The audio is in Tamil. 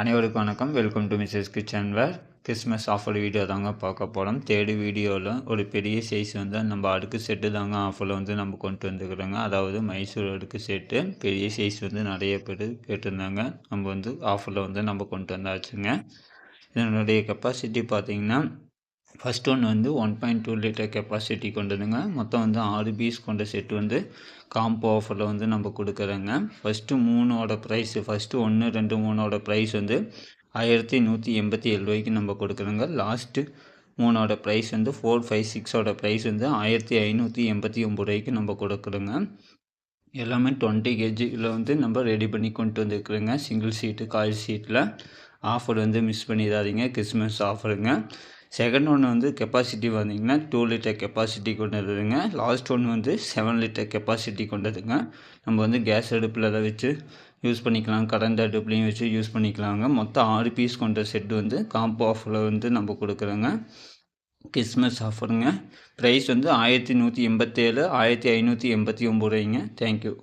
அனைவருக்கும் வணக்கம். Welcome to Mrs kitchen where. Christmas offer video தாங்க பார்க்க போகிறோம். தேர்ட் வீடியோவில் ஒரு பெரிய சைஸ் வந்து நம்ம அடுக்கு செட்டு தாங்க ஆஃபரில் வந்து நம்ம கொண்டு வந்துக்கிறோங்க. அதாவது மைசூர் அடுக்கு செட்டு பெரிய சைஸ் வந்து நிறைய பேர் கேட்டிருந்தாங்க. நம்ம வந்து ஆஃபரில் வந்து நம்ம கொண்டு வந்தாச்சுங்க. இதனுடைய கெப்பாசிட்டி பார்த்திங்கன்னா ஃபஸ்ட் ஒன் வந்து 1.2 லிட்டர் கெப்பாசிட்டி கொண்டதுங்க. மொத்தம் வந்து 6 பீஸ் கொண்ட செட்டு வந்து காம்போ ஆஃபரில் வந்து நம்ம கொடுக்குறோங்க. ஃபஸ்ட்டு 3ஓட ப்ரைஸு ஃபஸ்ட்டு 1, 2, 3ஓட ப்ரைஸ் வந்து 1187 ரூபாய்க்கு நம்ம கொடுக்குறோங்க. லாஸ்ட்டு 3ஓட ப்ரைஸ் வந்து 4, 5, 6ஓட ப்ரைஸ் வந்து 1589 ரூபாய்க்கு நம்ம கொடுக்குறோங்க. எல்லாமே 20 kgயில் வந்து நம்ம ரெடி பண்ணி கொண்டு வந்துருக்குறோங்க. சிங்கிள் சீட்டு கால் சீட்டில் ஆஃபர் வந்து மிஸ் பண்ணிடாதீங்க. கிறிஸ்மஸ் ஆஃபருங்க. செகண்ட் ஒன்று வந்து கெப்பாசிட்டி வந்தீங்கன்னா 2 லிட்டர் கெப்பாசிட்டி கொண்டதுங்க. லாஸ்ட் ஒன்று வந்து 7 லிட்டர் கெப்பாசிட்டி கொண்டதுங்க. நம்ம வந்து கேஸ் அடுப்பில் தான் வச்சு யூஸ் பண்ணிக்கலாம், கரண்ட் அடுப்புலையும் வச்சு யூஸ் பண்ணிக்கலாங்க. மொத்தம் 6 பீஸ் கொண்ட செட்டு வந்து காம்போ ஆஃபரில் வந்து நம்ம கொடுக்குறோங்க. கிறிஸ்மஸ் ஆஃபருங்க. ப்ரைஸ் வந்து 1187, 1589 ரூபாய்ங்க. தேங்க்யூ.